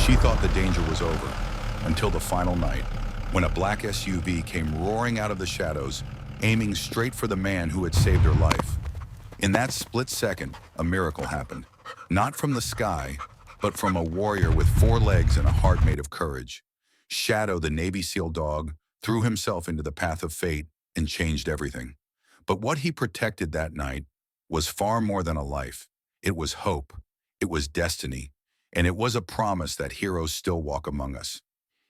She thought the danger was over, until the final night, when a black SUV came roaring out of the shadows, aiming straight for the man who had saved her life. In that split second, a miracle happened. Not from the sky, but from a warrior with 4 legs and a heart made of courage. Shadow, the Navy SEAL dog, threw himself into the path of fate and changed everything. But what he protected that night was far more than a life. It was hope. It was destiny. And it was a promise that heroes still walk among us.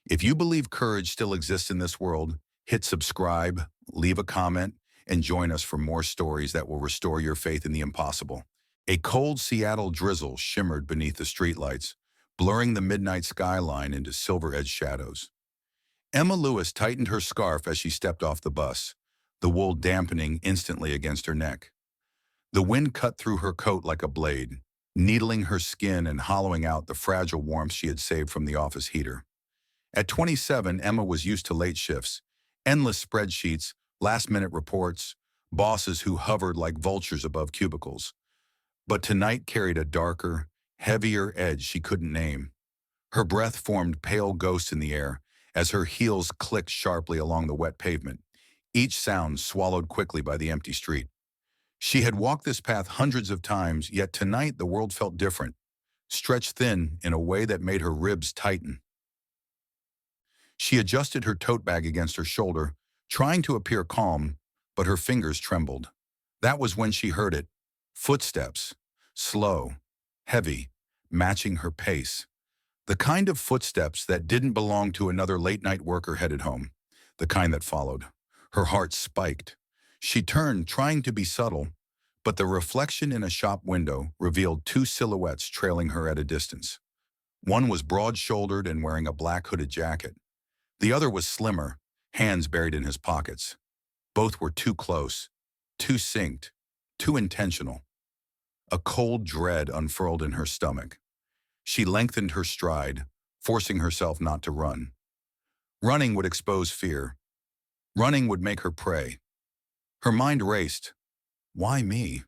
If you believe courage still exists in this world, hit subscribe, leave a comment, and join us for more stories that will restore your faith in the impossible. A cold Seattle drizzle shimmered beneath the streetlights, blurring the midnight skyline into silver-edged shadows. Emma Lewis tightened her scarf as she stepped off the bus, the wool dampening instantly against her neck. The wind cut through her coat like a blade, needling her skin and hollowing out the fragile warmth she had saved from the office heater. At 27, Emma was used to late shifts, endless spreadsheets, last-minute reports, bosses who hovered like vultures above cubicles. But tonight carried a darker, heavier edge she couldn't name. Her breath formed pale ghosts in the air as her heels clicked sharply along the wet pavement, each sound swallowed quickly by the empty street. She had walked this path hundreds of times, yet tonight the world felt different, stretched thin in a way that made her ribs tighten. She adjusted her tote bag against her shoulder, trying to appear calm, but her fingers trembled. That was when she heard it. Footsteps. Slow. Heavy. Matching her pace. The kind of footsteps that didn't belong to another late-night worker headed home. The kind that followed. Her heart spiked. She turned, trying to be subtle, but the reflection in a shop window revealed 2 silhouettes trailing her at a distance. One was broad-shouldered and wearing a black hooded jacket. The other was slimmer, hands buried in his pockets. Both were too close, too synced, too intentional. A cold dread unfurled in her stomach. She lengthened her stride, forcing herself not to run. Running would expose fear. Running would make her prey. Her mind raced. Why me?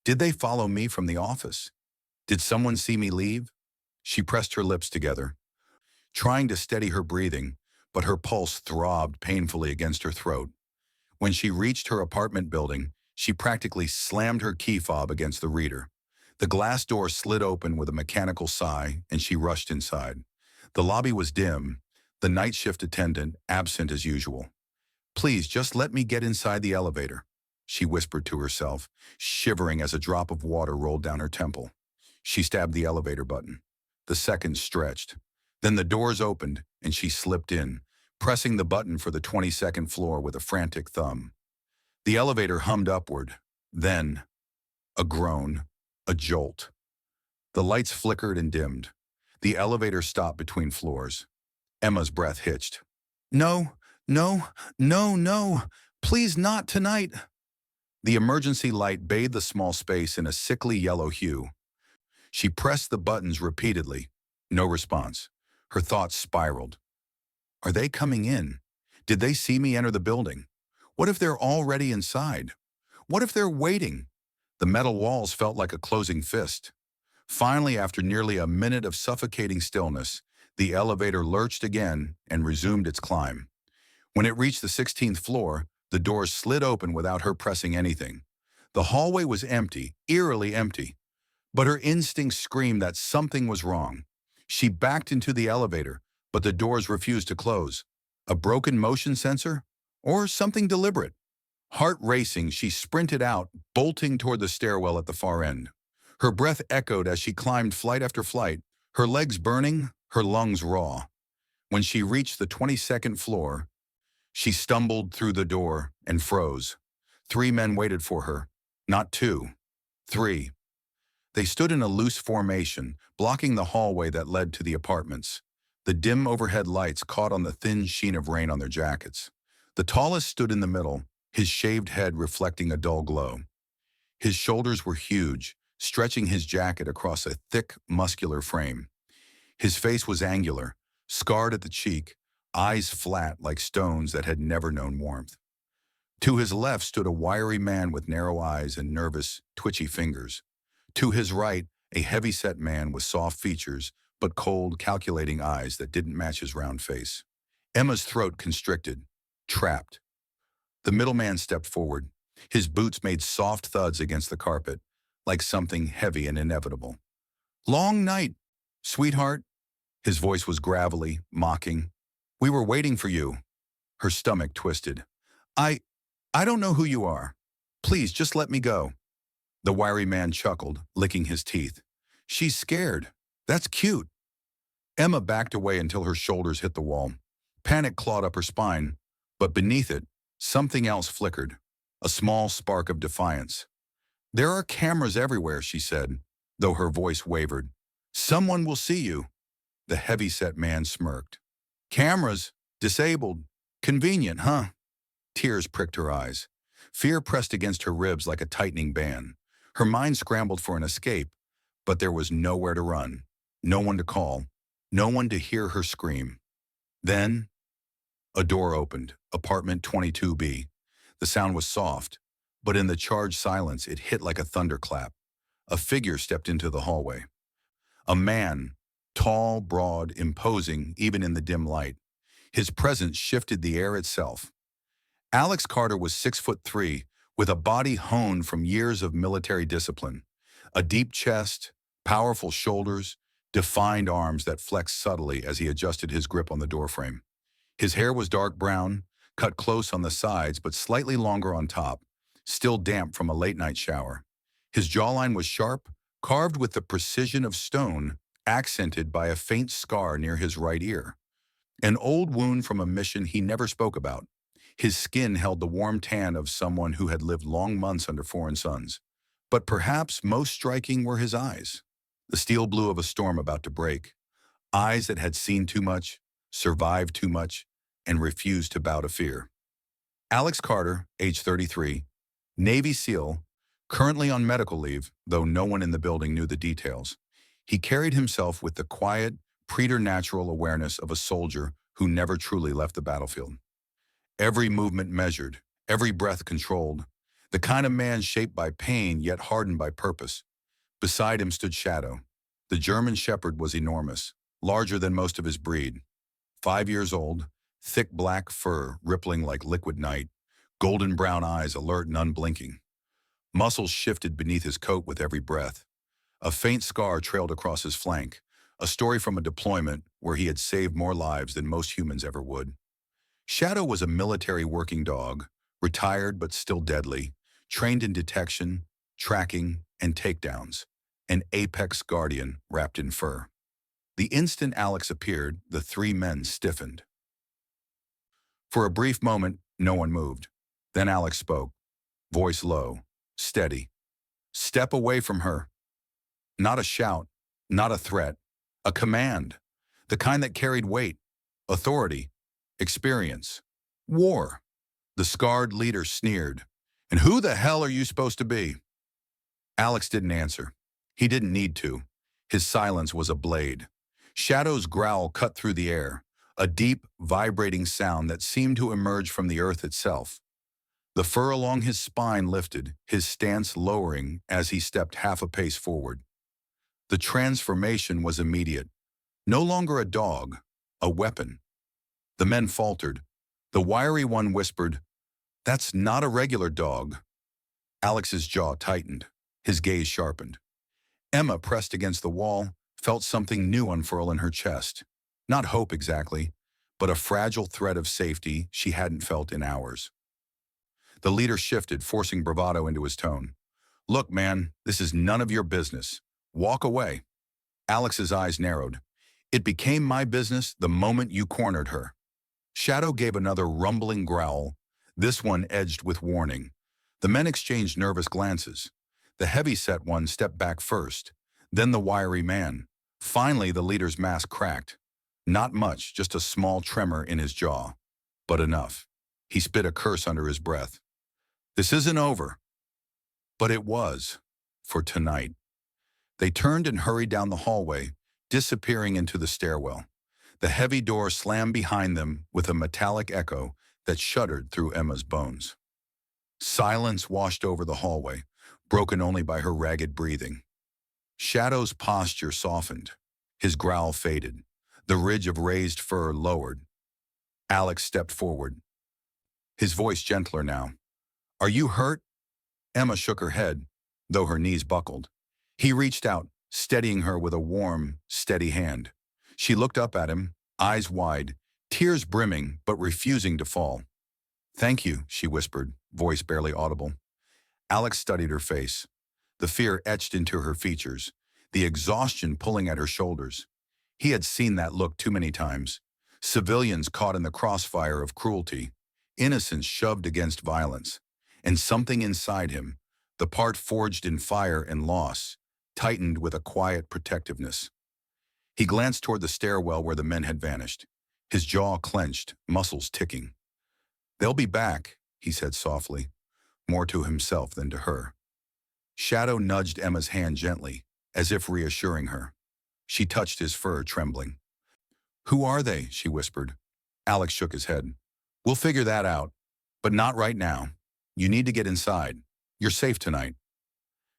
Did they follow me from the office? Did someone see me leave? She pressed her lips together, trying to steady her breathing, but her pulse throbbed painfully against her throat. When she reached her apartment building, she practically slammed her key fob against the reader. The glass door slid open with a mechanical sigh, and she rushed inside. The lobby was dim, the night shift attendant absent as usual. Please, just let me get inside the elevator, she whispered to herself, shivering as a drop of water rolled down her temple. She stabbed the elevator button. The seconds stretched. Then the doors opened, and she slipped in, pressing the button for the 22nd floor with a frantic thumb. The elevator hummed upward. Then, a groan, a jolt. The lights flickered and dimmed. The elevator stopped between floors. Emma's breath hitched. No, no, no, no, please not tonight. The emergency light bathed the small space in a sickly yellow hue. She pressed the buttons repeatedly. No response. Her thoughts spiraled. Are they coming in? Did they see me enter the building? What if they're already inside? What if they're waiting? The metal walls felt like a closing fist. Finally, after nearly a minute of suffocating stillness, the elevator lurched again and resumed its climb. When it reached the 16th floor, the doors slid open without her pressing anything. The hallway was empty, eerily empty. But her instincts screamed that something was wrong. She backed into the elevator, but the doors refused to close. A broken motion sensor? Or something deliberate? Heart racing, she sprinted out, bolting toward the stairwell at the far end. Her breath echoed as she climbed flight after flight, her legs burning, her lungs raw. When she reached the 22nd floor, she stumbled through the door and froze. 3 men waited for her. Not 2. 3. They stood in a loose formation, blocking the hallway that led to the apartments. The dim overhead lights caught on the thin sheen of rain on their jackets. The tallest stood in the middle, his shaved head reflecting a dull glow. His shoulders were huge, stretching his jacket across a thick, muscular frame. His face was angular, scarred at the cheek, eyes flat like stones that had never known warmth. To his left stood a wiry man with narrow eyes and nervous, twitchy fingers. To his right, a heavy-set man with soft features, but cold, calculating eyes that didn't match his round face. Emma's throat constricted, trapped. The middleman stepped forward. His boots made soft thuds against the carpet, like something heavy and inevitable. "Long night, sweetheart." His voice was gravelly, mocking. "We were waiting for you." Her stomach twisted. I I don't know who you are. Please, just let me go." The wiry man chuckled, licking his teeth. "She's scared. That's cute." Emma backed away until her shoulders hit the wall. Panic clawed up her spine, but beneath it, something else flickered, a small spark of defiance. "There are cameras everywhere," she said, though her voice wavered. "Someone will see you." The heavy-set man smirked. "Cameras? Disabled? Convenient, huh?" Tears pricked her eyes. Fear pressed against her ribs like a tightening band. Her mind scrambled for an escape, but there was nowhere to run, no one to call, no one to hear her scream. Then, a door opened, apartment 22B. The sound was soft, but in the charged silence it hit like a thunderclap. A figure stepped into the hallway. A man, tall, broad, imposing, even in the dim light. His presence shifted the air itself. Alex Carter was 6'3", with a body honed from years of military discipline. A deep chest, powerful shoulders, defined arms that flexed subtly as he adjusted his grip on the doorframe. His hair was dark brown, cut close on the sides but slightly longer on top, still damp from a late-night shower. His jawline was sharp, carved with the precision of stone, accented by a faint scar near his right ear. An old wound from a mission he never spoke about. His skin held the warm tan of someone who had lived long months under foreign suns. But perhaps most striking were his eyes. The steel blue of a storm about to break. Eyes that had seen too much, survived too much, and refused to bow to fear. Alex Carter, age 33, Navy SEAL, currently on medical leave, though no one in the building knew the details. He carried himself with the quiet, preternatural awareness of a soldier who never truly left the battlefield. Every movement measured, every breath controlled, the kind of man shaped by pain yet hardened by purpose. Beside him stood Shadow. The German Shepherd was enormous, larger than most of his breed. 5 years old, thick black fur rippling like liquid night, golden brown eyes alert and unblinking. Muscles shifted beneath his coat with every breath. A faint scar trailed across his flank, a story from a deployment where he had saved more lives than most humans ever would. Shadow was a military working dog, retired but still deadly, trained in detection, tracking, and takedowns, an apex guardian wrapped in fur. The instant Alex appeared, the three men stiffened. For a brief moment, no one moved. Then Alex spoke, voice low, steady. "Step away from her." Not a shout, not a threat, a command, the kind that carried weight, authority, experience. "War." The scarred leader sneered. "And who the hell are you supposed to be?" Alex didn't answer. He didn't need to. His silence was a blade. Shadow's growl cut through the air, a deep, vibrating sound that seemed to emerge from the earth itself. The fur along his spine lifted, his stance lowering as he stepped half a pace forward. The transformation was immediate. No longer a dog, a weapon. The men faltered. The wiry one whispered, "That's not a regular dog." Alex's jaw tightened. His gaze sharpened. Emma, pressed against the wall, felt something new unfurl in her chest. Not hope exactly, but a fragile thread of safety she hadn't felt in hours. The leader shifted, forcing bravado into his tone. "Look, man, this is none of your business. Walk away." Alex's eyes narrowed. "It became my business the moment you cornered her." Shadow gave another rumbling growl, this one edged with warning. The men exchanged nervous glances. The heavy-set one stepped back first, then the wiry man. Finally, the leader's mask cracked. Not much, just a small tremor in his jaw. But enough. He spit a curse under his breath. "This isn't over." But it was, for tonight. They turned and hurried down the hallway, disappearing into the stairwell. The heavy door slammed behind them with a metallic echo that shuddered through Emma's bones. Silence washed over the hallway, broken only by her ragged breathing. Shadow's posture softened. His growl faded. The ridge of raised fur lowered. Alex stepped forward, his voice gentler now. "Are you hurt?" Emma shook her head, though her knees buckled. He reached out, steadying her with a warm, steady hand. She looked up at him, eyes wide, tears brimming but refusing to fall. "Thank you," she whispered, voice barely audible. Alex studied her face. The fear etched into her features, the exhaustion pulling at her shoulders. He had seen that look too many times. Civilians caught in the crossfire of cruelty, innocence shoved against violence, and something inside him, the part forged in fire and loss, tightened with a quiet protectiveness. He glanced toward the stairwell where the men had vanished, his jaw clenched, muscles ticking. "They'll be back," he said softly, more to himself than to her. Shadow nudged Emma's hand gently, as if reassuring her. She touched his fur, trembling. "Who are they?" she whispered. Alex shook his head. "We'll figure that out, but not right now. You need to get inside. You're safe tonight."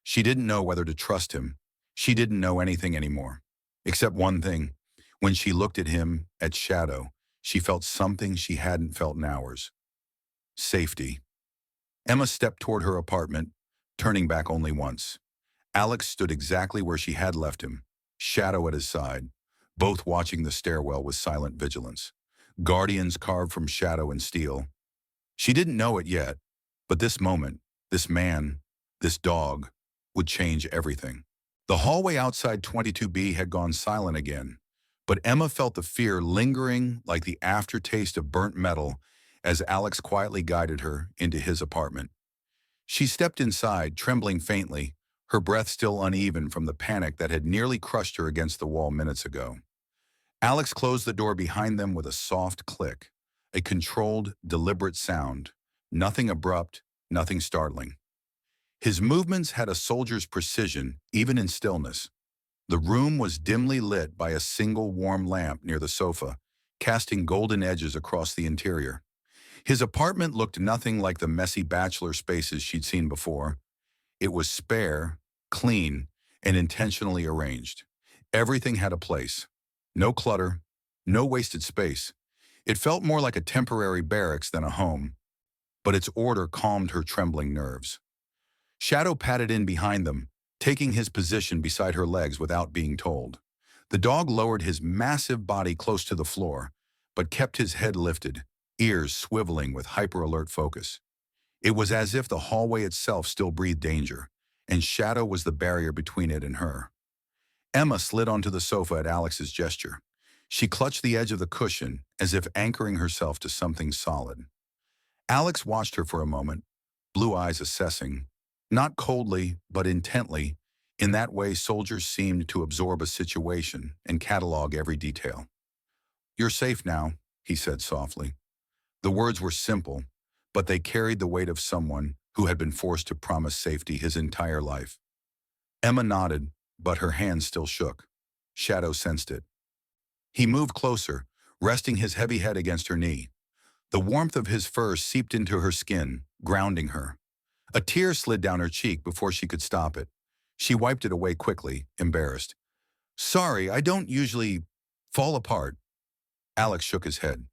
She didn't know whether to trust him. She didn't know anything anymore. Except one thing. When she looked at him, at Shadow, she felt something she hadn't felt in hours. Safety. Emma stepped toward her apartment, turning back only once. Alex stood exactly where she had left him, Shadow at his side, both watching the stairwell with silent vigilance. Guardians carved from shadow and steel. She didn't know it yet, but this moment, this man, this dog, would change everything. The hallway outside 22B had gone silent again, but Emma felt the fear lingering like the aftertaste of burnt metal as Alex quietly guided her into his apartment. She stepped inside, trembling faintly, her breath still uneven from the panic that had nearly crushed her against the wall minutes ago. Alex closed the door behind them with a soft click, a controlled, deliberate sound, nothing abrupt, nothing startling. His movements had a soldier's precision, even in stillness. The room was dimly lit by a single warm lamp near the sofa, casting golden edges across the interior. His apartment looked nothing like the messy bachelor spaces she'd seen before. It was spare, clean, and intentionally arranged. Everything had a place. No clutter, no wasted space. It felt more like a temporary barracks than a home, but its order calmed her trembling nerves. Shadow padded in behind them, taking his position beside her legs without being told. The dog lowered his massive body close to the floor, but kept his head lifted, ears swiveling with hyper-alert focus. It was as if the hallway itself still breathed danger, and Shadow was the barrier between it and her. Emma slid onto the sofa at Alex's gesture. She clutched the edge of the cushion as if anchoring herself to something solid. Alex watched her for a moment, blue eyes assessing, not coldly but intently. In that way, soldiers seemed to absorb a situation and catalog every detail. "You're safe now," he said softly. The words were simple, but they carried the weight of someone who had been forced to promise safety his entire life. Emma nodded, but her hands still shook. Shadow sensed it. He moved closer, resting his heavy head against her knee. The warmth of his fur seeped into her skin, grounding her. A tear slid down her cheek before she could stop it. She wiped it away quickly, embarrassed. "Sorry, I don't usually fall apart." Alex shook his head.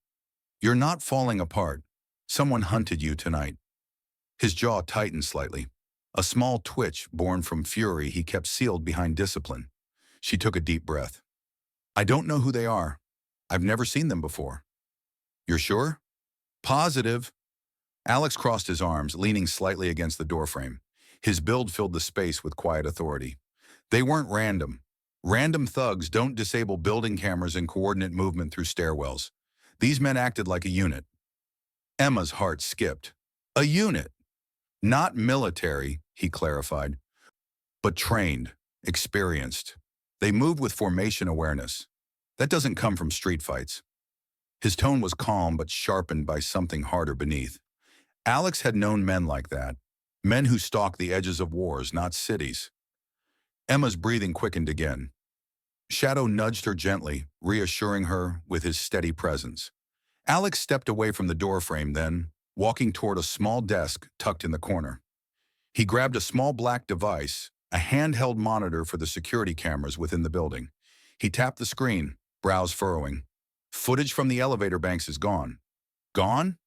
"You're not falling apart. Someone hunted you tonight." His jaw tightened slightly, a small twitch born from fury he kept sealed behind discipline. She took a deep breath. "I don't know who they are. I've never seen them before." "You're sure?" "Positive." Alex crossed his arms, leaning slightly against the doorframe. His build filled the space with quiet authority. "They weren't random. Random thugs don't disable building cameras and coordinate movement through stairwells. These men acted like a unit." Emma's heart skipped. "A unit. Not military," he clarified, "but trained, experienced. They move with formation awareness. That doesn't come from street fights." His tone was calm but sharpened by something harder beneath. Alex had known men like that, men who stalked the edges of wars, not cities. Emma's breathing quickened again. Shadow nudged her gently, reassuring her with his steady presence. Alex stepped away from the doorframe then, walking toward a small desk tucked in the corner. He grabbed a small black device, a handheld monitor for the security cameras within the building. He tapped the screen, brows furrowing. Footage from the elevator banks is gone. Gone?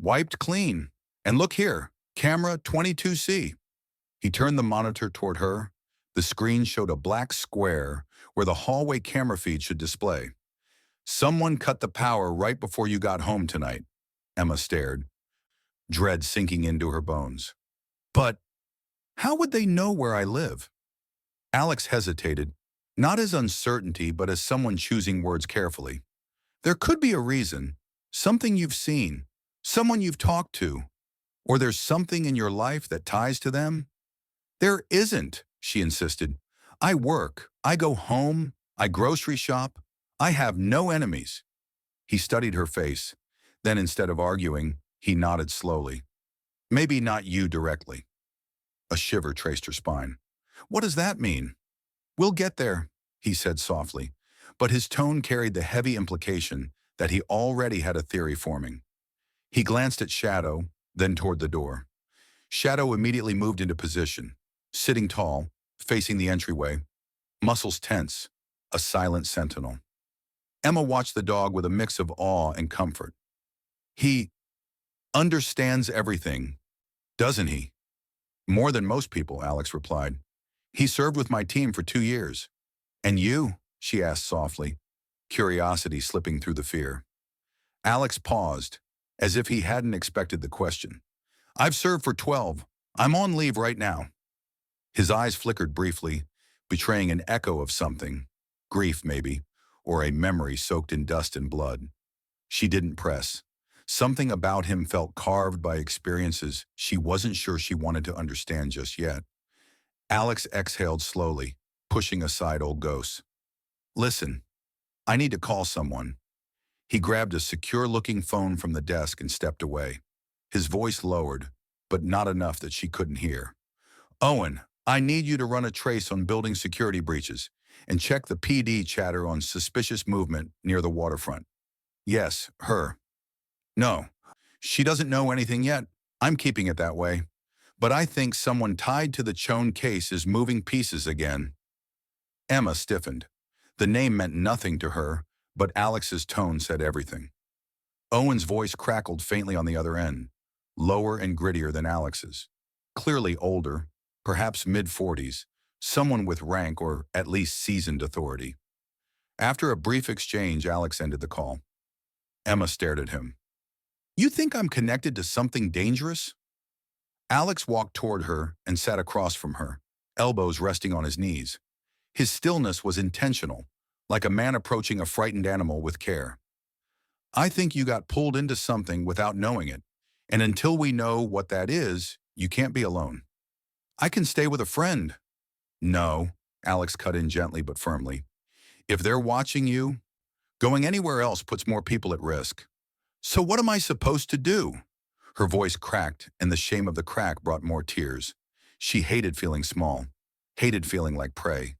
Wiped clean. And look here, camera 22C. He turned the monitor toward her. The screen showed a black square where the hallway camera feed should display. Someone cut the power right before you got home tonight. Emma stared, dread sinking into her bones. But how would they know where I live? Alex hesitated, not as uncertainty, but as someone choosing words carefully. There could be a reason, something you've seen, someone you've talked to, or there's something in your life that ties to them. There isn't, she insisted. I work, I go home, I grocery shop. I have no enemies. He studied her face. Then instead of arguing, he nodded slowly. Maybe not you directly. A shiver traced her spine. What does that mean? We'll get there, he said softly, but his tone carried the heavy implication that he already had a theory forming. He glanced at Shadow, then toward the door. Shadow immediately moved into position, sitting tall, facing the entryway, muscles tense, a silent sentinel. Emma watched the dog with a mix of awe and comfort. He understands everything, doesn't he? More than most people, Alex replied. He served with my team for 2 years. And you? She asked softly, curiosity slipping through the fear. Alex paused, as if he hadn't expected the question. I've served for 12. I'm on leave right now. His eyes flickered briefly, betraying an echo of something, grief maybe, or a memory soaked in dust and blood. She didn't press. Something about him felt carved by experiences she wasn't sure she wanted to understand just yet. Alex exhaled slowly, pushing aside old ghosts. Listen, I need to call someone. He grabbed a secure-looking phone from the desk and stepped away. His voice lowered, but not enough that she couldn't hear. Owen, I need you to run a trace on building security breaches and check the PD chatter on suspicious movement near the waterfront. Yes, her. No, she doesn't know anything yet. I'm keeping it that way. But I think someone tied to the Chone case is moving pieces again. Emma stiffened. The name meant nothing to her, but Alex's tone said everything. Owen's voice crackled faintly on the other end, lower and grittier than Alex's. Clearly older, perhaps mid-40s, someone with rank or at least seasoned authority. After a brief exchange, Alex ended the call. Emma stared at him. You think I'm connected to something dangerous? Alex walked toward her and sat across from her, elbows resting on his knees. His stillness was intentional, like a man approaching a frightened animal with care. I think you got pulled into something without knowing it, and until we know what that is, you can't be alone. I can stay with a friend. No, Alex cut in gently but firmly. If they're watching you, going anywhere else puts more people at risk. So what am I supposed to do? Her voice cracked, and the shame of the crack brought more tears. She hated feeling small, hated feeling like prey.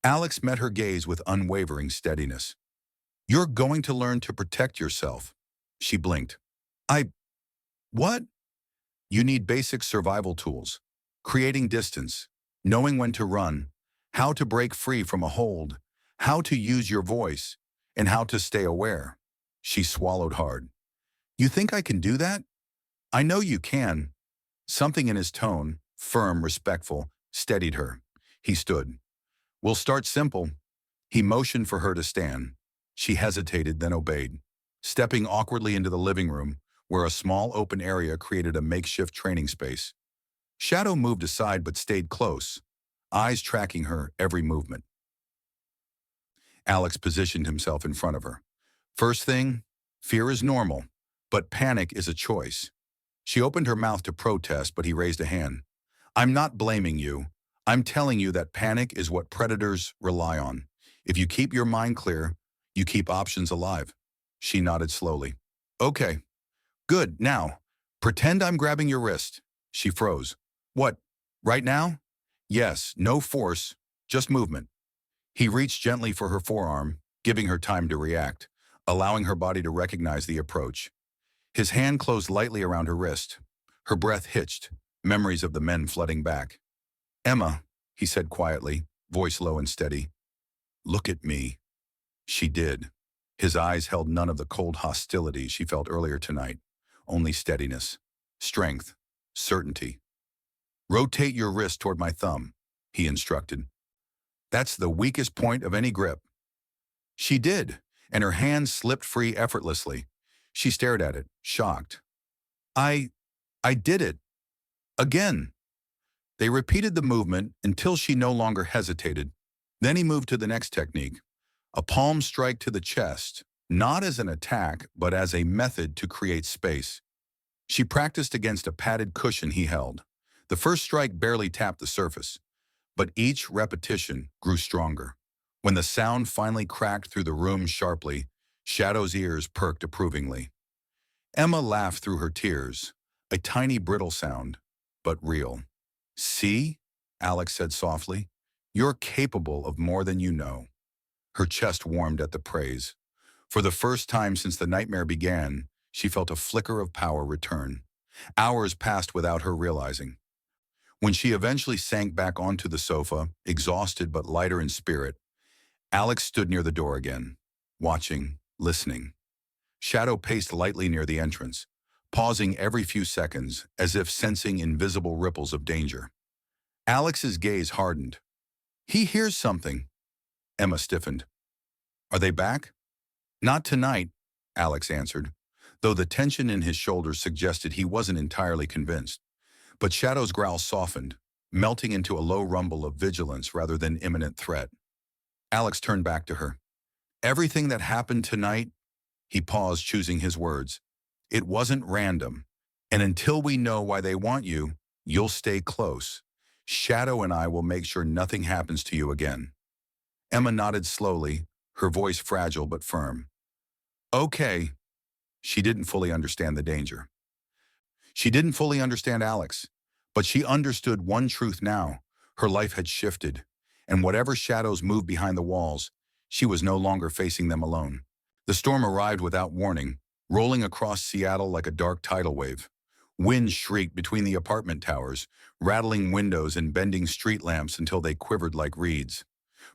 Alex met her gaze with unwavering steadiness. You're going to learn to protect yourself. She blinked. What? You need basic survival tools. Creating distance, knowing when to run, how to break free from a hold, how to use your voice, and how to stay aware. She swallowed hard. You think I can do that? I know you can. Something in his tone, firm, respectful, steadied her. He stood. We'll start simple. He motioned for her to stand. She hesitated, then obeyed, stepping awkwardly into the living room, where a small open area created a makeshift training space. Shadow moved aside but stayed close, eyes tracking her every movement. Alex positioned himself in front of her. First thing, fear is normal, but panic is a choice. She opened her mouth to protest, but he raised a hand. I'm not blaming you. I'm telling you that panic is what predators rely on. If you keep your mind clear, you keep options alive. She nodded slowly. Okay, good. Now, pretend I'm grabbing your wrist. She froze. What, right now? Yes, no force, just movement. He reached gently for her forearm, giving her time to react, allowing her body to recognize the approach. His hand closed lightly around her wrist. Her breath hitched, memories of the men flooding back. Emma, he said quietly, voice low and steady. Look at me. She did. His eyes held none of the cold hostility she felt earlier tonight, only steadiness, strength, certainty. Rotate your wrist toward my thumb, he instructed. That's the weakest point of any grip. She did, and her hand slipped free effortlessly. She stared at it, shocked. I did it. Again. They repeated the movement until she no longer hesitated. Then he moved to the next technique, a palm strike to the chest, not as an attack, but as a method to create space. She practiced against a padded cushion he held. The first strike barely tapped the surface, but each repetition grew stronger. When the sound finally cracked through the room sharply, Shadow's ears perked approvingly. Emma laughed through her tears, a tiny brittle sound, but real. See, Alex said softly, you're capable of more than you know. Her chest warmed at the praise. For the first time since the nightmare began, she felt a flicker of power return. Hours passed without her realizing. When she eventually sank back onto the sofa, exhausted but lighter in spirit, Alex stood near the door again, watching, listening. Shadow paced lightly near the entrance, pausing every few seconds as if sensing invisible ripples of danger. Alex's gaze hardened. He hears something. Emma stiffened. Are they back? Not tonight, Alex answered, though the tension in his shoulders suggested he wasn't entirely convinced. But Shadow's growl softened, melting into a low rumble of vigilance rather than imminent threat. Alex turned back to her. Everything that happened tonight, he paused, choosing his words. It wasn't random. And until we know why they want you, you'll stay close. Shadow and I will make sure nothing happens to you again. Emma nodded slowly, her voice fragile but firm. Okay. She didn't fully understand the danger. She didn't fully understand Alex, but she understood one truth now. Her life had shifted, and whatever shadows moved behind the walls, she was no longer facing them alone. The storm arrived without warning, rolling across Seattle like a dark tidal wave. Wind shrieked between the apartment towers, rattling windows and bending street lamps until they quivered like reeds.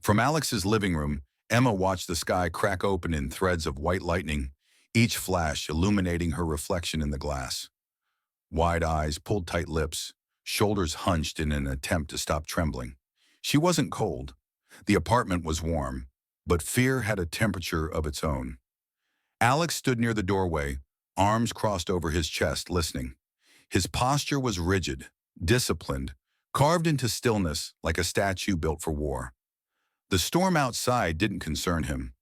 From Alex's living room, Emma watched the sky crack open in threads of white lightning, each flash illuminating her reflection in the glass. Wide eyes, pulled tight lips, shoulders hunched in an attempt to stop trembling. She wasn't cold. The apartment was warm, but fear had a temperature of its own. Alex stood near the doorway, arms crossed over his chest, listening. His posture was rigid, disciplined, carved into stillness like a statue built for war. The storm outside didn't concern him.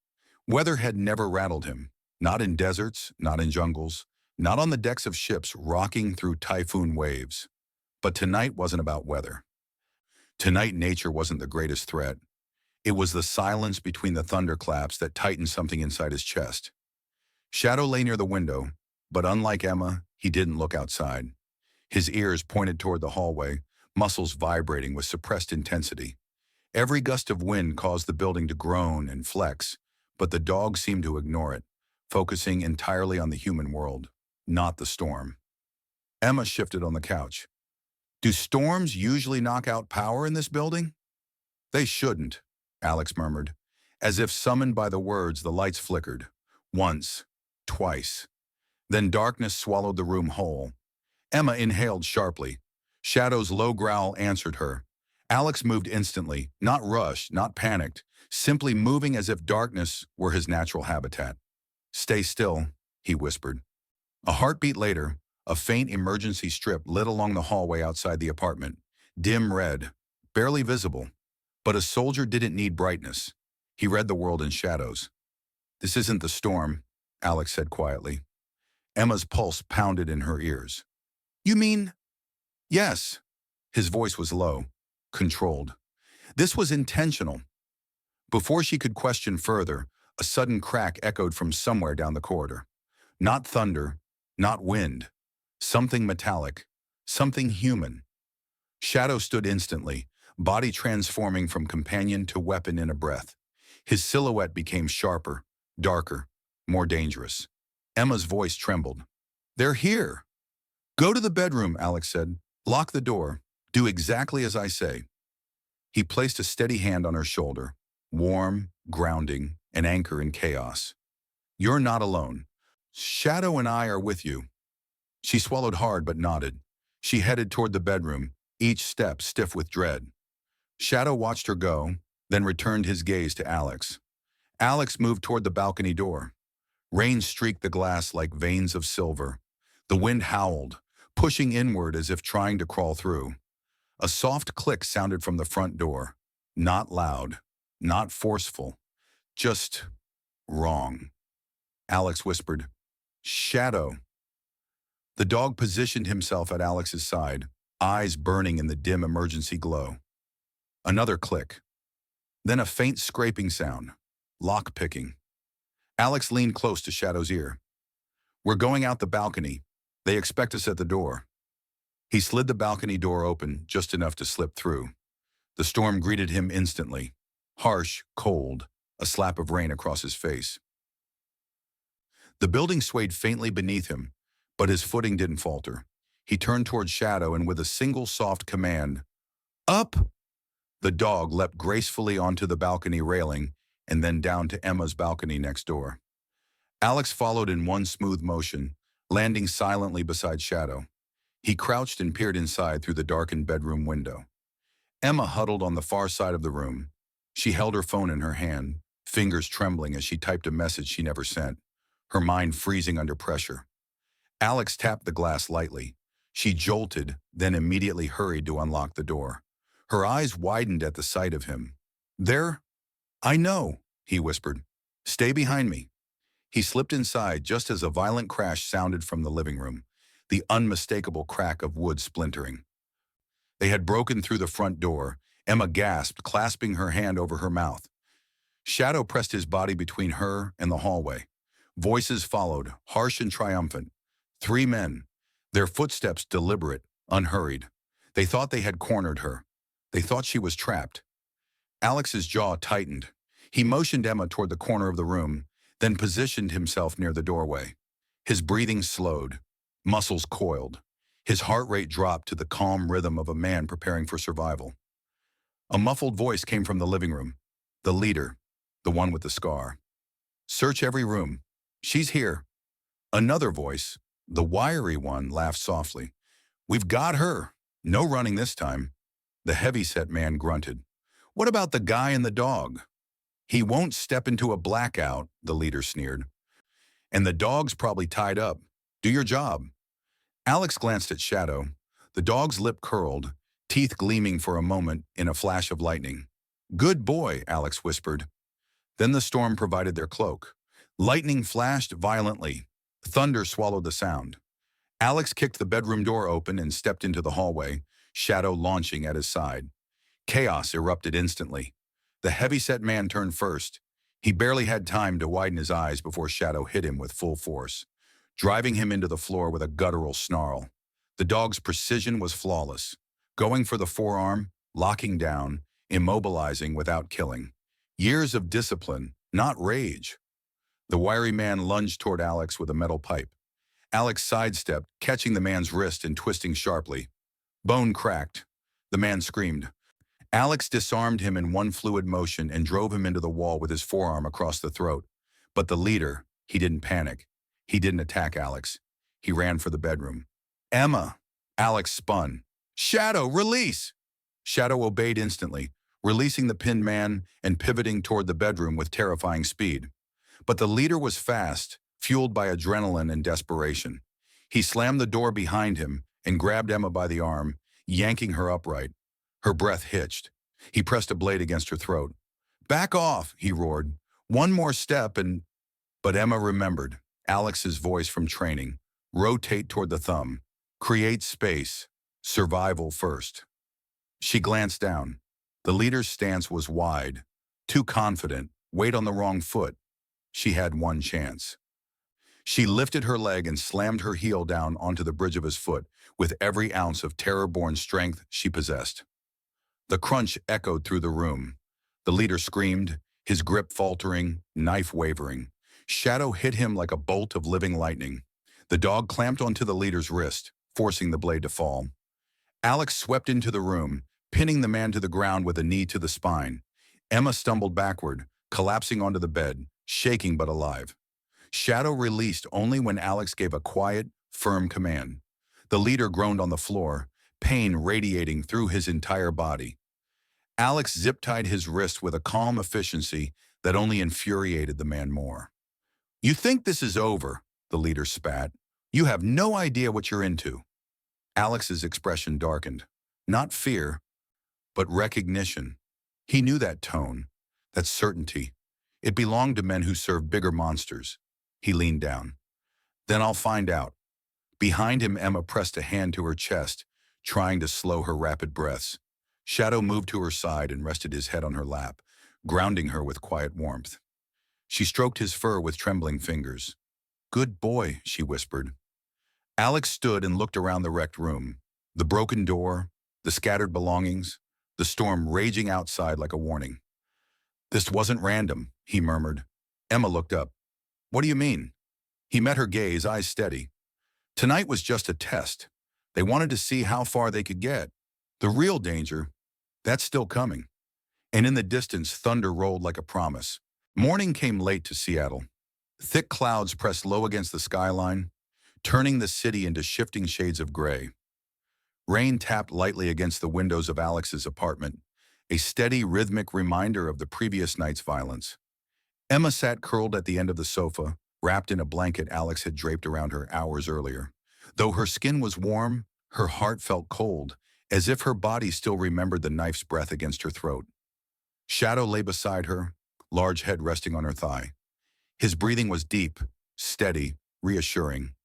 Weather had never rattled him, not in deserts, not in jungles, not on the decks of ships rocking through typhoon waves. But tonight wasn't about weather. Tonight nature wasn't the greatest threat. It was the silence between the thunderclaps that tightened something inside his chest. Shadow lay near the window, but unlike Emma, he didn't look outside. His ears pointed toward the hallway, muscles vibrating with suppressed intensity. Every gust of wind caused the building to groan and flex, but the dog seemed to ignore it, focusing entirely on the human world, not the storm. Emma shifted on the couch. Do storms usually knock out power in this building? They shouldn't, Alex murmured. As if summoned by the words, the lights flickered. Once, twice. Then darkness swallowed the room whole. Emma inhaled sharply. Shadow's low growl answered her. Alex moved instantly, not rushed, not panicked, simply moving as if darkness were his natural habitat. Stay still, he whispered. A heartbeat later, a faint emergency strip lit along the hallway outside the apartment, dim red, barely visible. But a soldier didn't need brightness. He read the world in shadows. This isn't the storm, Alex said quietly. Emma's pulse pounded in her ears. You mean? Yes. His voice was low, controlled. This was intentional. Before she could question further, a sudden crack echoed from somewhere down the corridor. Not thunder, not wind. Something metallic, something human. Shadow stood instantly, body transforming from companion to weapon in a breath. His silhouette became sharper, darker, more dangerous. Emma's voice trembled. They're here. Go to the bedroom, Alex said. Lock the door. Do exactly as I say. He placed a steady hand on her shoulder, warm, grounding, an anchor in chaos. You're not alone. Shadow and I are with you. She swallowed hard but nodded. She headed toward the bedroom, each step stiff with dread. Shadow watched her go, then returned his gaze to Alex. Alex moved toward the balcony door. Rain streaked the glass like veins of silver. The wind howled, pushing inward as if trying to crawl through. A soft click sounded from the front door. Not loud, not forceful, just wrong. Alex whispered, "Shadow." The dog positioned himself at Alex's side, eyes burning in the dim emergency glow. Another click. Then a faint scraping sound, lock-picking. Alex leaned close to Shadow's ear. "We're going out the balcony. They expect us at the door." He slid the balcony door open just enough to slip through. The storm greeted him instantly. Harsh, cold, a slap of rain across his face. The building swayed faintly beneath him, but his footing didn't falter. He turned toward Shadow and with a single soft command, "Up!" The dog leapt gracefully onto the balcony railing and then down to Emma's balcony next door. Alex followed in one smooth motion, landing silently beside Shadow. He crouched and peered inside through the darkened bedroom window. Emma huddled on the far side of the room. She held her phone in her hand, fingers trembling as she typed a message she never sent, her mind freezing under pressure. Alex tapped the glass lightly. She jolted, then immediately hurried to unlock the door. Her eyes widened at the sight of him. "There? I know," he whispered. "Stay behind me." He slipped inside just as a violent crash sounded from the living room, the unmistakable crack of wood splintering. They had broken through the front door. Emma gasped, clasping her hand over her mouth. Shadow pressed his body between her and the hallway. Voices followed, harsh and triumphant. 3 men, their footsteps deliberate, unhurried. They thought they had cornered her. They thought she was trapped. Alex's jaw tightened. He motioned Emma toward the corner of the room, then positioned himself near the doorway. His breathing slowed, muscles coiled. His heart rate dropped to the calm rhythm of a man preparing for survival. A muffled voice came from the living room. The leader, the one with the scar. "Search every room. She's here." Another voice, the wiry one, laughed softly. "We've got her. No running this time." The heavy-set man grunted. "What about the guy and the dog?" "He won't step into a blackout," the leader sneered. "And the dog's probably tied up. Do your job." Alex glanced at Shadow. The dog's lip curled, teeth gleaming for a moment in a flash of lightning. "Good boy," Alex whispered. Then the storm provided their cloak. Lightning flashed violently. Thunder swallowed the sound. Alex kicked the bedroom door open and stepped into the hallway, Shadow launching at his side. Chaos erupted instantly. The heavy-set man turned first. He barely had time to widen his eyes before Shadow hit him with full force, driving him into the floor with a guttural snarl. The dog's precision was flawless, going for the forearm, locking down, immobilizing without killing. Years of discipline, not rage. The wiry man lunged toward Alex with a metal pipe. Alex sidestepped, catching the man's wrist and twisting sharply. Bone cracked. The man screamed. Alex disarmed him in one fluid motion and drove him into the wall with his forearm across the throat. But the leader, he didn't panic. He didn't attack Alex. He ran for the bedroom. "Emma!" Alex spun. "Shadow, release!" Shadow obeyed instantly, releasing the pinned man and pivoting toward the bedroom with terrifying speed. But the leader was fast, fueled by adrenaline and desperation. He slammed the door behind him and grabbed Emma by the arm, yanking her upright. Her breath hitched. He pressed a blade against her throat. "Back off," he roared. "One more step and—" But Emma remembered Alex's voice from training. Rotate toward the thumb. Create space. Survival first. She glanced down. The leader's stance was wide, too confident, weight on the wrong foot. She had one chance. She lifted her leg and slammed her heel down onto the bridge of his foot with every ounce of terror-born strength she possessed. The crunch echoed through the room. The leader screamed, his grip faltering, knife wavering. Shadow hit him like a bolt of living lightning. The dog clamped onto the leader's wrist, forcing the blade to fall. Alex swept into the room, pinning the man to the ground with a knee to the spine. Emma stumbled backward, collapsing onto the bed, shaking but alive. Shadow released only when Alex gave a quiet, firm command. The leader groaned on the floor, pain radiating through his entire body. Alex zip-tied his wrist with a calm efficiency that only infuriated the man more. "You think this is over," the leader spat. "You have no idea what you're into." Alex's expression darkened. Not fear, but recognition. He knew that tone, that certainty. It belonged to men who served bigger monsters. He leaned down. "Then I'll find out." Behind him, Emma pressed a hand to her chest, trying to slow her rapid breaths. Shadow moved to her side and rested his head on her lap, grounding her with quiet warmth. She stroked his fur with trembling fingers. "Good boy," she whispered. Alex stood and looked around the wrecked room. The broken door, the scattered belongings, the storm raging outside like a warning. "This wasn't random," he murmured. Emma looked up. "What do you mean?" He met her gaze, eyes steady. "Tonight was just a test. They wanted to see how far they could get. The real danger, that's still coming." And in the distance, thunder rolled like a promise. Morning came late to Seattle. Thick clouds pressed low against the skyline, turning the city into shifting shades of gray. Rain tapped lightly against the windows of Alex's apartment, a steady, rhythmic reminder of the previous night's violence. Emma sat curled at the end of the sofa, wrapped in a blanket Alex had draped around her hours earlier. Though her skin was warm, her heart felt cold, as if her body still remembered the knife's breath against her throat. Shadow lay beside her, large head resting on her thigh. His breathing was deep, steady, reassuring.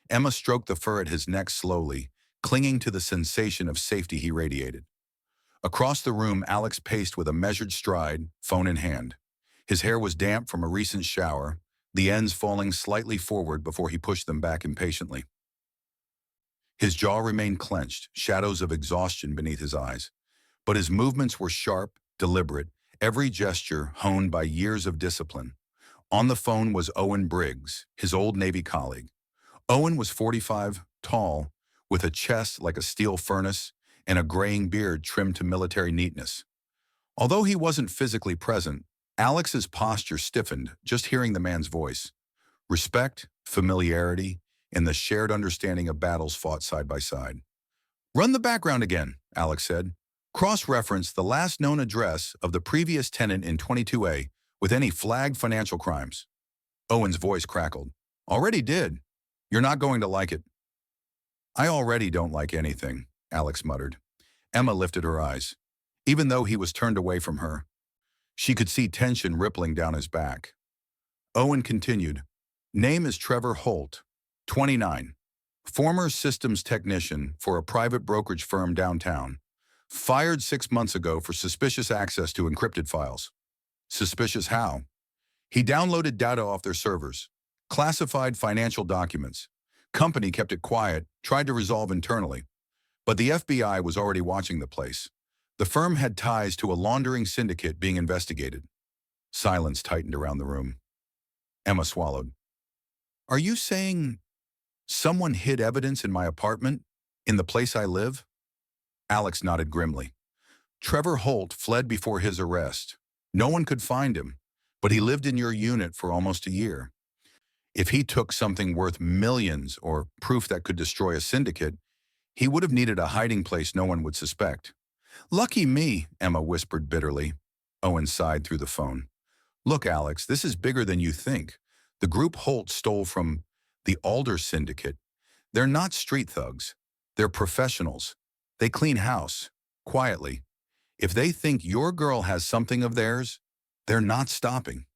Emma stroked the fur at his neck slowly, clinging to the sensation of safety he radiated. Across the room, Alex paced with a measured stride, phone in hand. His hair was damp from a recent shower, the ends falling slightly forward before he pushed them back impatiently. His jaw remained clenched, shadows of exhaustion beneath his eyes. But his movements were sharp, deliberate, every gesture honed by years of discipline. On the phone was Owen Briggs, his old Navy colleague. Owen was 45, tall, with a chest like a steel furnace and a graying beard trimmed to military neatness. Although he wasn't physically present, Alex's posture stiffened just hearing the man's voice. Respect, familiarity, and the shared understanding of battles fought side by side. "Run the background again," Alex said. "Cross-reference the last known address of the previous tenant in 22A with any flagged financial crimes." Owen's voice crackled. "Already did. You're not going to like it." "I already don't like anything," Alex muttered. Emma lifted her eyes. Even though he was turned away from her, she could see tension rippling down his back. Owen continued. "Name is Trevor Holt, 29. Former systems technician for a private brokerage firm downtown. Fired 6 months ago for suspicious access to encrypted files." "Suspicious how?" "He downloaded data off their servers. Classified financial documents. Company kept it quiet, tried to resolve internally. But the FBI was already watching the place. The firm had ties to a laundering syndicate being investigated." Silence tightened around the room. Emma swallowed. "Are you saying someone hid evidence in my apartment, in the place I live?" Alex nodded grimly. "Trevor Holt fled before his arrest. No one could find him, but he lived in your unit for almost a year. If he took something worth millions or proof that could destroy a syndicate, he would have needed a hiding place no one would suspect." "Lucky me," Emma whispered bitterly. Owen sighed through the phone. "Look, Alex, this is bigger than you think. The group Holt stole from the Alder Syndicate. They're not street thugs. They're professionals. They clean house, quietly. If they think your girl has something of theirs, they're not stopping."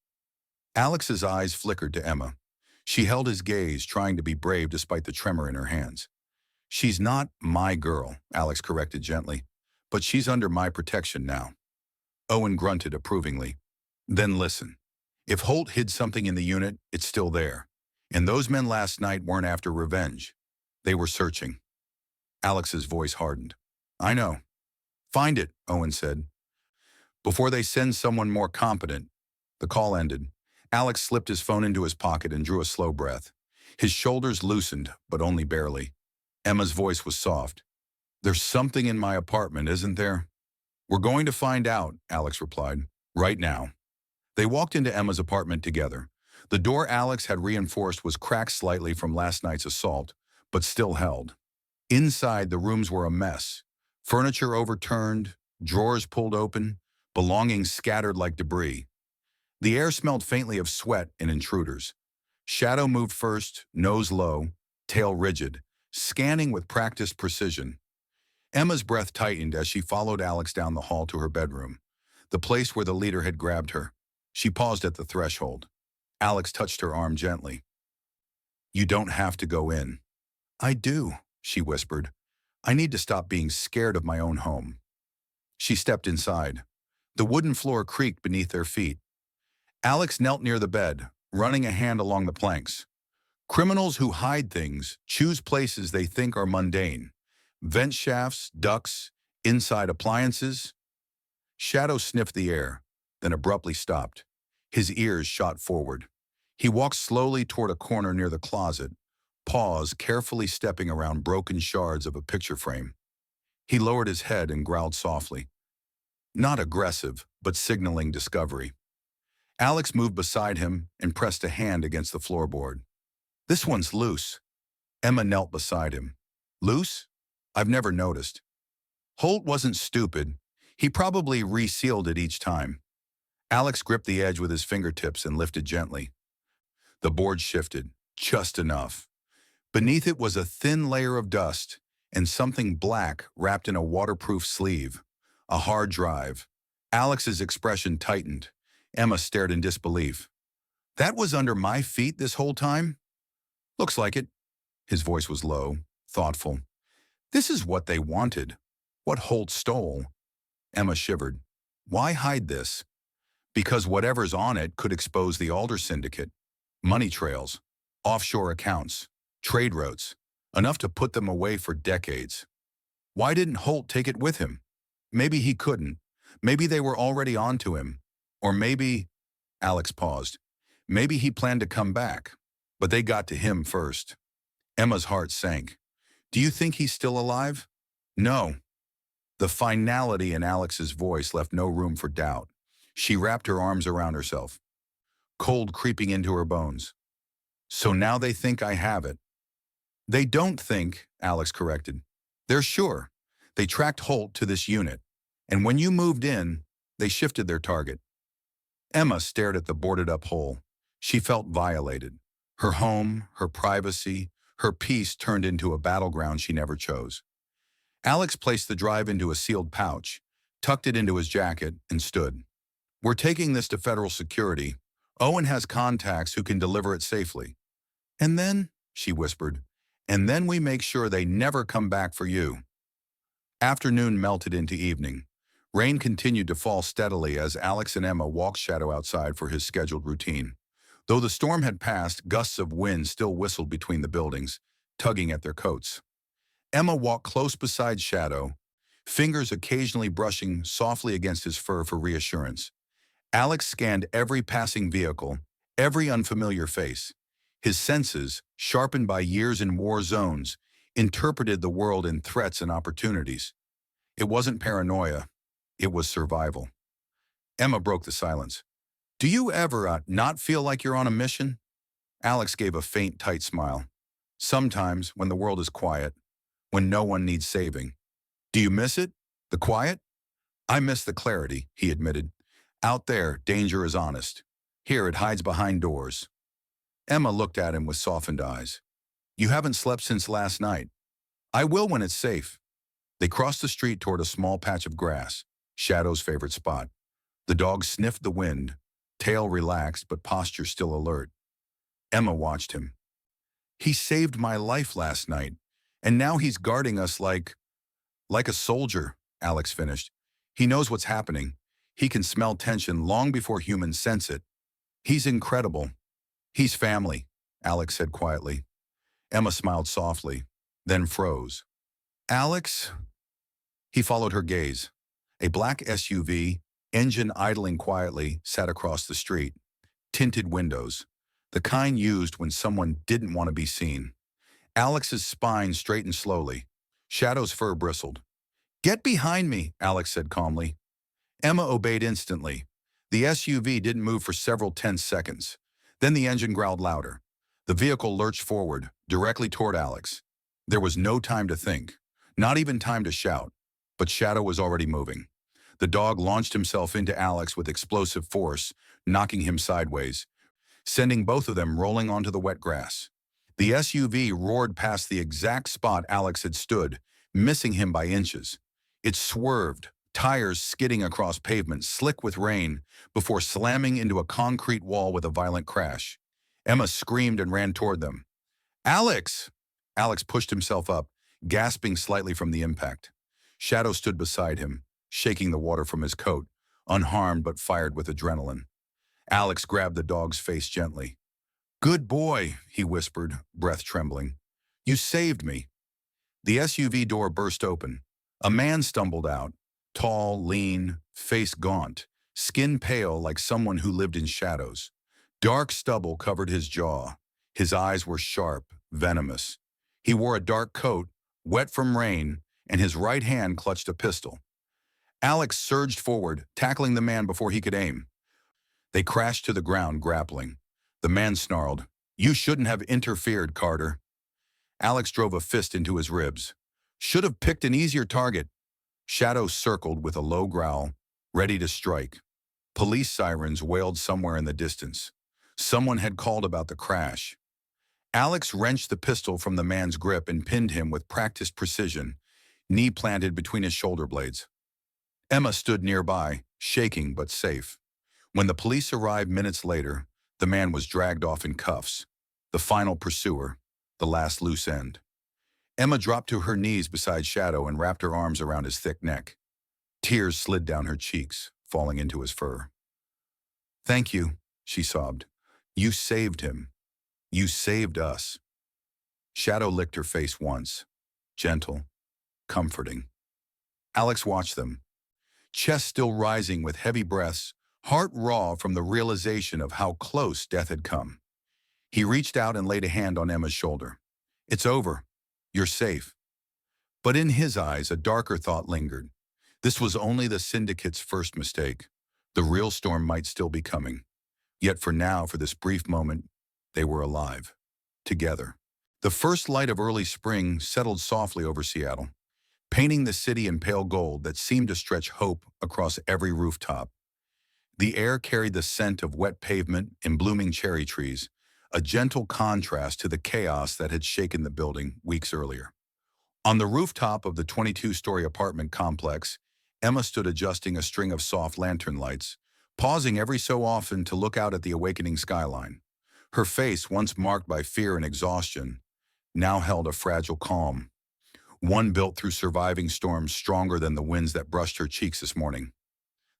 Alex's eyes flickered to Emma. She held his gaze, trying to be brave despite the tremor in her hands. "She's not my girl," Alex corrected gently, "but she's under my protection now." Owen grunted approvingly. "Then listen. If Holt hid something in the unit, it's still there. And those men last night weren't after revenge. They were searching." Alex's voice hardened. "I know." "Find it," Owen said, "before they send someone more competent." The call ended. Alex slipped his phone into his pocket and drew a slow breath. His shoulders loosened, but only barely. Emma's voice was soft. "There's something in my apartment, isn't there?" "We're going to find out," Alex replied. "Right now." They walked into Emma's apartment together. The door Alex had reinforced was cracked slightly from last night's assault, but still held. Inside, the rooms were a mess. Furniture overturned, drawers pulled open, belongings scattered like debris. The air smelled faintly of sweat and intruders. Shadow moved first, nose low, tail rigid, scanning with practiced precision. Emma's breath tightened as she followed Alex down the hall to her bedroom, the place where the leader had grabbed her. She paused at the threshold. Alex touched her arm gently. "You don't have to go in." "I do," she whispered. "I need to stop being scared of my own home." She stepped inside. The wooden floor creaked beneath their feet. Alex knelt near the bed, running a hand along the planks. Criminals who hide things choose places they think are mundane. Vent shafts, ducts, inside appliances. Shadow sniffed the air, then abruptly stopped. His ears shot forward. He walked slowly toward a corner near the closet, paused, carefully stepping around broken shards of a picture frame. He lowered his head and growled softly. Not aggressive, but signaling discovery. Alex moved beside him and pressed a hand against the floorboard. "This one's loose." Emma knelt beside him. "Loose? I've never noticed." Holt wasn't stupid. He probably resealed it each time. Alex gripped the edge with his fingertips and lifted gently. The board shifted, just enough. Beneath it was a thin layer of dust and something black wrapped in a waterproof sleeve. A hard drive. Alex's expression tightened. Emma stared in disbelief. "That was under my feet this whole time?" "Looks like it." His voice was low, thoughtful. "This is what they wanted. What Holt stole." Emma shivered. "Why hide this?" "Because whatever's on it could expose the Alder Syndicate. Money trails, offshore accounts, trade routes, enough to put them away for decades." "Why didn't Holt take it with him?" "Maybe he couldn't. Maybe they were already on to him. Or maybe," Alex paused, "maybe he planned to come back. But they got to him first." Emma's heart sank. "Do you think he's still alive?" "No." The finality in Alex's voice left no room for doubt. She wrapped her arms around herself, cold creeping into her bones. "So now they think I have it." "They don't think," Alex corrected. "They're sure. They tracked Holt to this unit. And when you moved in, they shifted their target." Emma stared at the boarded-up hole. She felt violated. Her home, her privacy, her peace turned into a battleground she never chose. Alex placed the drive into a sealed pouch, tucked it into his jacket, and stood. "We're taking this to federal security. Owen has contacts who can deliver it safely." "And then," she whispered, "and then we make sure they never come back for you." Afternoon melted into evening. Rain continued to fall steadily as Alex and Emma walked Shadow outside for his scheduled routine. Though the storm had passed, gusts of wind still whistled between the buildings, tugging at their coats. Emma walked close beside Shadow, fingers occasionally brushing softly against his fur for reassurance. Alex scanned every passing vehicle, every unfamiliar face. His senses, sharpened by years in war zones, interpreted the world in threats and opportunities. It wasn't paranoia. It was survival. Emma broke the silence. "Do you ever not feel like you're on a mission?" Alex gave a faint, tight smile. "Sometimes, when the world is quiet, when no one needs saving." "Do you miss it? The quiet?" "I miss the clarity," he admitted. "Out there, danger is honest. Here, it hides behind doors." Emma looked at him with softened eyes. "You haven't slept since last night." "I will when it's safe." They crossed the street toward a small patch of grass, Shadow's favorite spot. The dog sniffed the wind, tail relaxed but posture still alert. Emma watched him. "He saved my life last night, and now he's guarding us like a soldier," Alex finished. "He knows what's happening. He can smell tension long before humans sense it. He's incredible." "He's family," Alex said quietly. Emma smiled softly, then froze. "Alex?" He followed her gaze. A black SUV, engine idling quietly, sat across the street. Tinted windows, the kind used when someone didn't want to be seen. Alex's spine straightened slowly. Shadow's fur bristled. "Get behind me," Alex said calmly. Emma obeyed instantly. The SUV didn't move for several tense seconds. Then the engine growled louder. The vehicle lurched forward, directly toward Alex. There was no time to think, not even time to shout, but Shadow was already moving. The dog launched himself into Alex with explosive force, knocking him sideways, sending both of them rolling onto the wet grass. The SUV roared past the exact spot Alex had stood, missing him by inches. It swerved, tires skidding across pavement slick with rain, before slamming into a concrete wall with a violent crash. Emma screamed and ran toward them. "Alex!" Alex pushed himself up, gasping slightly from the impact. Shadow stood beside him, shaking the water from his coat, unharmed but fired with adrenaline. Alex grabbed the dog's face gently. "Good boy," he whispered, breath trembling. "You saved me." The SUV door burst open. A man stumbled out, tall, lean, face gaunt, skin pale like someone who lived in shadows. Dark stubble covered his jaw. His eyes were sharp, venomous. He wore a dark coat, wet from rain, and his right hand clutched a pistol. Alex surged forward, tackling the man before he could aim. They crashed to the ground, grappling. The man snarled, "You shouldn't have interfered, Carter." Alex drove a fist into his ribs. "Should have picked an easier target." Shadow circled with a low growl, ready to strike. Police sirens wailed somewhere in the distance. Someone had called about the crash. Alex wrenched the pistol from the man's grip and pinned him with practiced precision, knee planted between his shoulder blades. Emma stood nearby, shaking but safe. When the police arrived minutes later, the man was dragged off in cuffs, the final pursuer, the last loose end. Emma dropped to her knees beside Shadow and wrapped her arms around his thick neck. Tears slid down her cheeks, falling into his fur. "Thank you," she sobbed. "You saved him. You saved us." Shadow licked her face once, gentle, comforting. Alex watched them, chest still rising with heavy breaths, heart raw from the realization of how close death had come. He reached out and laid a hand on Emma's shoulder. "It's over. You're safe." But in his eyes, a darker thought lingered. This was only the syndicate's first mistake. The real storm might still be coming. Yet for now, for this brief moment, they were alive, together. The first light of early spring settled softly over Seattle, painting the city in pale gold that seemed to stretch hope across every rooftop. The air carried the scent of wet pavement and blooming cherry trees, a gentle contrast to the chaos that had shaken the building weeks earlier. On the rooftop of the 22-story apartment complex, Emma stood adjusting a string of soft lantern lights, pausing every so often to look out at the awakening skyline. Her face, once marked by fear and exhaustion, now held a fragile calm, one built through surviving storms stronger than the winds that brushed her cheeks this morning.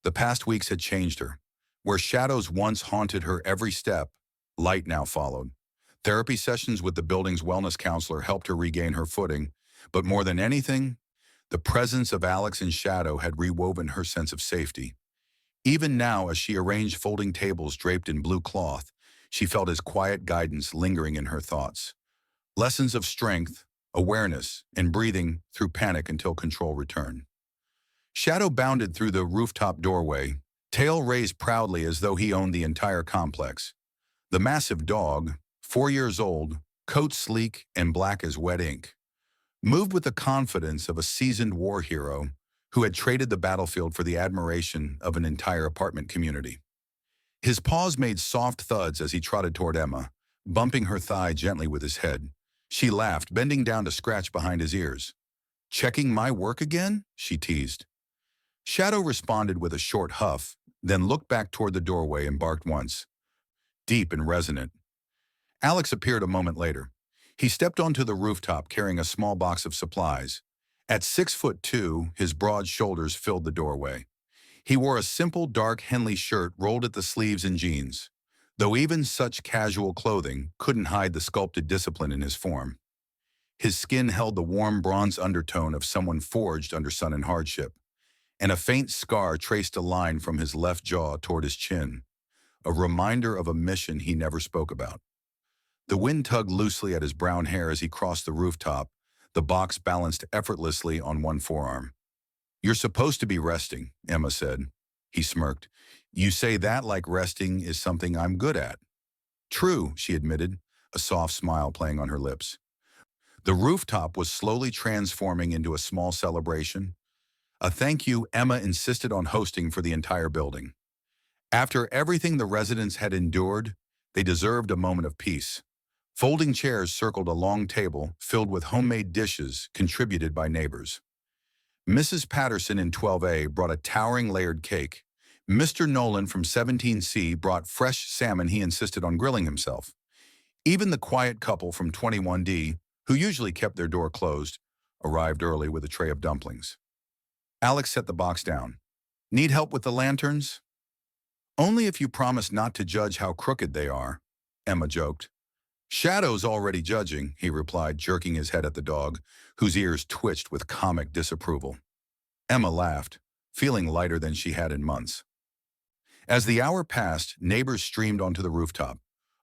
The past weeks had changed her. Where shadows once haunted her every step, light now followed. Therapy sessions with the building's wellness counselor helped her regain her footing, but more than anything, the presence of Alex in Shadow had rewoven her sense of safety. Even now, as she arranged folding tables draped in blue cloth, she felt his quiet guidance lingering in her thoughts. Lessons of strength, awareness, and breathing through panic until control returned. Shadow bounded through the rooftop doorway, tail raised proudly as though he owned the entire complex. The massive dog, 4 years old, coat sleek and black as wet ink, moved with the confidence of a seasoned war hero who had traded the battlefield for the admiration of an entire apartment community. His paws made soft thuds as he trotted toward Emma, bumping her thigh gently with his head. She laughed, bending down to scratch behind his ears. "Checking my work again?" she teased. Shadow responded with a short huff, then looked back toward the doorway and barked once, deep and resonant. Alex appeared a moment later. He stepped onto the rooftop carrying a small box of supplies. At 6'2", his broad shoulders filled the doorway. He wore a simple dark Henley shirt rolled at the sleeves and jeans, though even such casual clothing couldn't hide the sculpted discipline in his form. His skin held the warm bronze undertone of someone forged under sun and hardship, and a faint scar traced a line from his left jaw toward his chin, a reminder of a mission he never spoke about. The wind tugged loosely at his brown hair as he crossed the rooftop, the box balanced effortlessly on one forearm. "You're supposed to be resting," Emma said. He smirked. You say that like resting is something I'm good at. True, she admitted, a soft smile playing on her lips. The rooftop was slowly transforming into a small celebration, a thank you Emma insisted on hosting for the entire building. After everything the residents had endured, they deserved a moment of peace. Folding chairs circled a long table filled with homemade dishes contributed by neighbors. Mrs. Patterson in 12A brought a towering layered cake. Mr. Nolan from 17C brought fresh salmon he insisted on grilling himself. Even the quiet couple from 21D, who usually kept their door closed, arrived early with a tray of dumplings. Alex set the box down. Need help with the lanterns? Only if you promise not to judge how crooked they are, Emma joked. Shadow's already judging, he replied, jerking his head at the dog, whose ears twitched with comic disapproval. Emma laughed, feeling lighter than she had in months. As the hour passed, neighbors streamed onto the rooftop.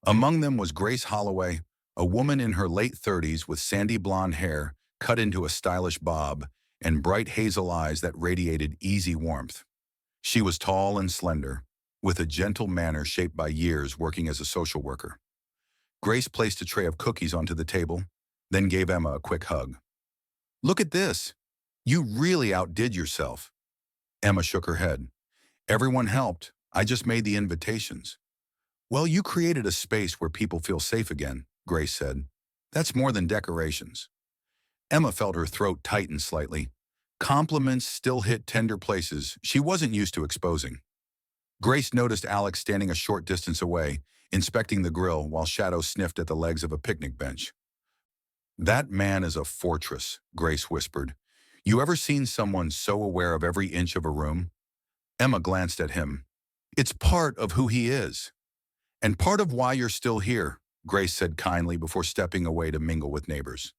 Among them was Grace Holloway, a woman in her late 30s with sandy blonde hair cut into a stylish bob and bright hazel eyes that radiated easy warmth. She was tall and slender, with a gentle manner shaped by years working as a social worker. Grace placed a tray of cookies onto the table, then gave Emma a quick hug. Look at this. You really outdid yourself. Emma shook her head. Everyone helped. I just made the invitations. Well, you created a space where people feel safe again, Grace said. That's more than decorations. Emma felt her throat tighten slightly. Compliments still hit tender places she wasn't used to exposing. Grace noticed Alex standing a short distance away, inspecting the grill while Shadow sniffed at the legs of a picnic bench. That man is a fortress, Grace whispered. You ever seen someone so aware of every inch of a room? Emma glanced at him. It's part of who he is. And part of why you're still here, Grace said kindly before stepping away to mingle with neighbors.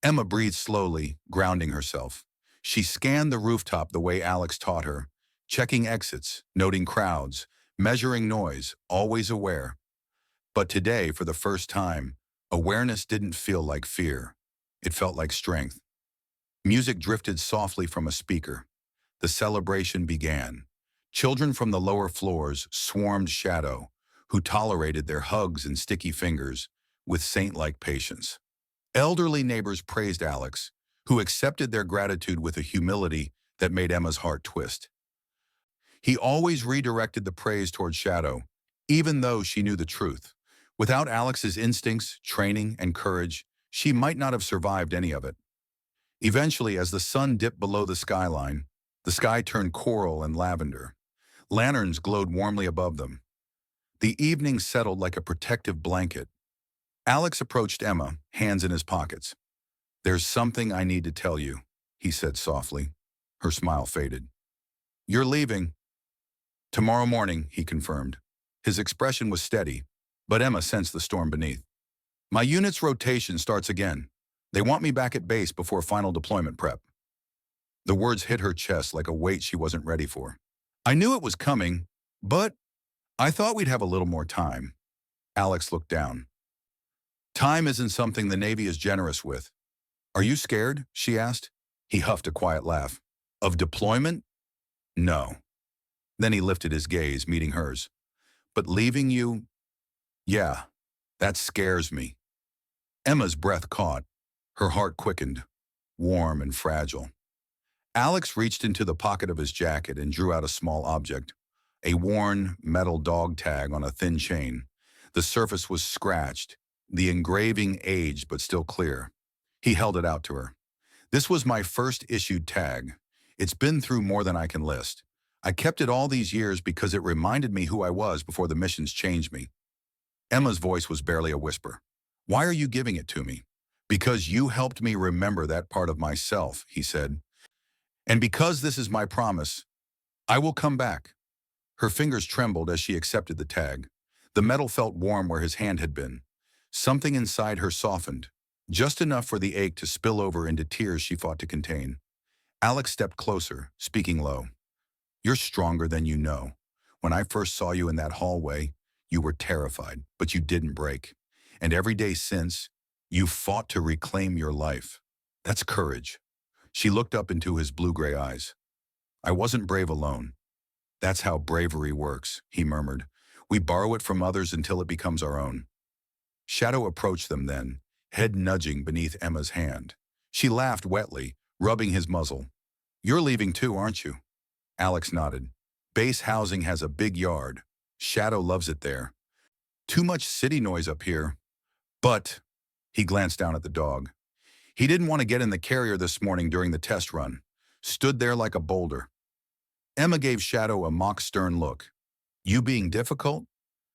Emma breathed slowly, grounding herself. She scanned the rooftop the way Alex taught her, checking exits, noting crowds, measuring noise, always aware. But today, for the first time, awareness didn't feel like fear. It felt like strength. Music drifted softly from a speaker. The celebration began. Children from the lower floors swarmed Shadow, who tolerated their hugs and sticky fingers with saint-like patience. Elderly neighbors praised Alex, who accepted their gratitude with a humility that made Emma's heart twist. He always redirected the praise toward Shadow, even though she knew the truth. Without Alex's instincts, training, and courage, she might not have survived any of it. Eventually, as the sun dipped below the skyline, the sky turned coral and lavender. Lanterns glowed warmly above them. The evening settled like a protective blanket. Alex approached Emma, hands in his pockets. There's something I need to tell you, he said softly. Her smile faded. You're leaving. Tomorrow morning, he confirmed. His expression was steady, but Emma sensed the storm beneath. My unit's rotation starts again. They want me back at base before final deployment prep. The words hit her chest like a weight she wasn't ready for. I knew it was coming, but I thought we'd have a little more time. Alex looked down. Time isn't something the Navy is generous with. Are you scared? She asked. He huffed a quiet laugh. Of deployment? No. Then he lifted his gaze, meeting hers. But leaving you? Yeah, that scares me. Emma's breath caught. Her heart quickened, warm and fragile. Alex reached into the pocket of his jacket and drew out a small object, a worn metal dog tag on a thin chain. The surface was scratched, the engraving aged but still clear. He held it out to her. This was my first issued tag. It's been through more than I can list. I kept it all these years because it reminded me who I was before the missions changed me. Emma's voice was barely a whisper. Why are you giving it to me? Because you helped me remember that part of myself, he said. And because this is my promise, I will come back. Her fingers trembled as she accepted the tag. The metal felt warm where his hand had been. Something inside her softened, just enough for the ache to spill over into tears she fought to contain. Alex stepped closer, speaking low. You're stronger than you know. When I first saw you in that hallway, you were terrified, but you didn't break. And every day since, you fought to reclaim your life. That's courage. She looked up into his blue-gray eyes. I wasn't brave alone. That's how bravery works, he murmured. We borrow it from others until it becomes our own. Shadow approached them then, head nudging beneath Emma's hand. She laughed wetly, rubbing his muzzle. You're leaving too, aren't you? Alex nodded. Base housing has a big yard. Shadow loves it there. Too much city noise up here. But, he glanced down at the dog. He didn't want to get in the carrier this morning during the test run. Stood there like a boulder. Emma gave Shadow a mock stern look. You being difficult?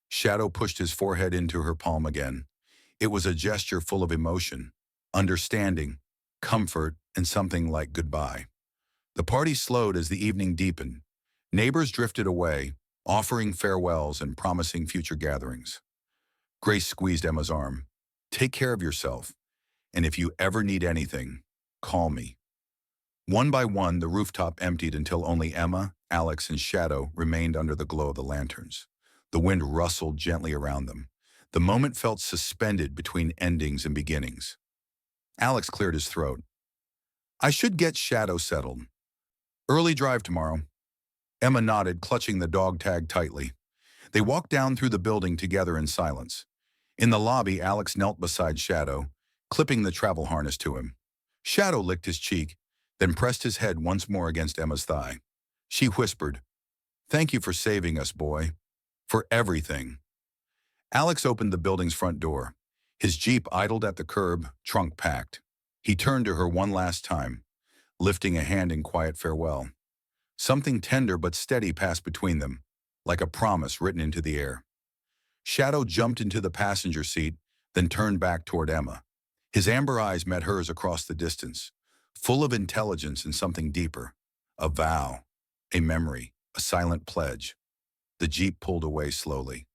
Shadow pushed his forehead into her palm again. It was a gesture full of emotion, understanding, comfort, and something like goodbye. The party slowed as the evening deepened. Neighbors drifted away, offering farewells and promising future gatherings. Grace squeezed Emma's arm. Take care of yourself, and if you ever need anything, call me. One by one, the rooftop emptied until only Emma, Alex, and Shadow remained under the glow of the lanterns. The wind rustled gently around them. The moment felt suspended between endings and beginnings. Alex cleared his throat. I should get Shadow settled. Early drive tomorrow. Emma nodded, clutching the dog tag tightly. They walked down through the building together in silence. In the lobby, Alex knelt beside Shadow, clipping the travel harness to him. Shadow licked his cheek, then pressed his head once more against Emma's thigh. She whispered, Thank you for saving us, boy. For everything. Alex opened the building's front door. His Jeep idled at the curb, trunk packed. He turned to her one last time, lifting a hand in quiet farewell. Something tender but steady passed between them, like a promise written into the air. Shadow jumped into the passenger seat, then turned back toward Emma. His amber eyes met hers across the distance, full of intelligence and something deeper. A vow, a memory, a silent pledge. The Jeep pulled away slowly.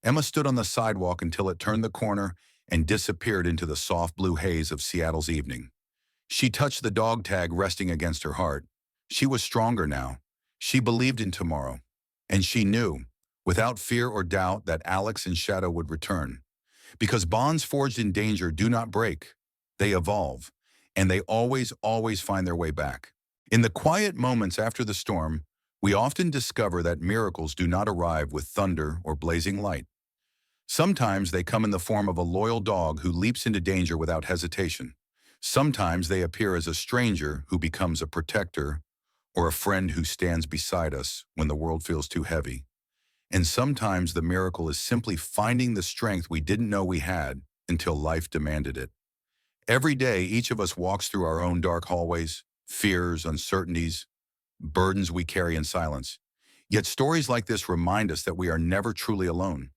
Emma stood on the sidewalk until it turned the corner and disappeared into the soft blue haze of Seattle's evening. She touched the dog tag resting against her heart. She was stronger now. She believed in tomorrow. And she knew, without fear or doubt, that Alex and Shadow would return. Because bonds forged in danger do not break. They evolve. And they always find their way back. In the quiet moments after the storm, we often discover that miracles do not arrive with thunder or blazing light. Sometimes they come in the form of a loyal dog who leaps into danger without hesitation. Sometimes they appear as a stranger who becomes a protector, or a friend who stands beside us when the world feels too heavy. And sometimes the miracle is simply finding the strength we didn't know we had until life demanded it. Every day, each of us walks through our own dark hallways, fears, uncertainties, burdens we carry in silence. Yet stories like this remind us that we are never truly alone.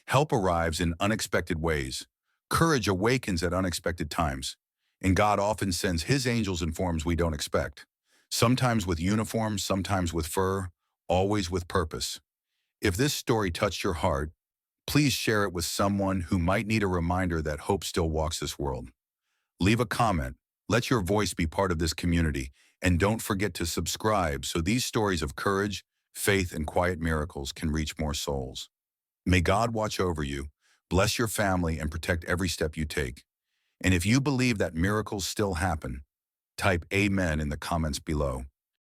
Help arrives in unexpected ways. Courage awakens at unexpected times. And God often sends His angels in forms we don't expect. Sometimes with uniforms, sometimes with fur, always with purpose. If this story touched your heart, please share it with someone who might need a reminder that hope still walks this world. Leave a comment, let your voice be part of this community, and don't forget to subscribe so these stories of courage, faith, and quiet miracles can reach more souls. May God watch over you, bless your family, and protect every step you take. And if you believe that miracles still happen, type Amen in the comments below.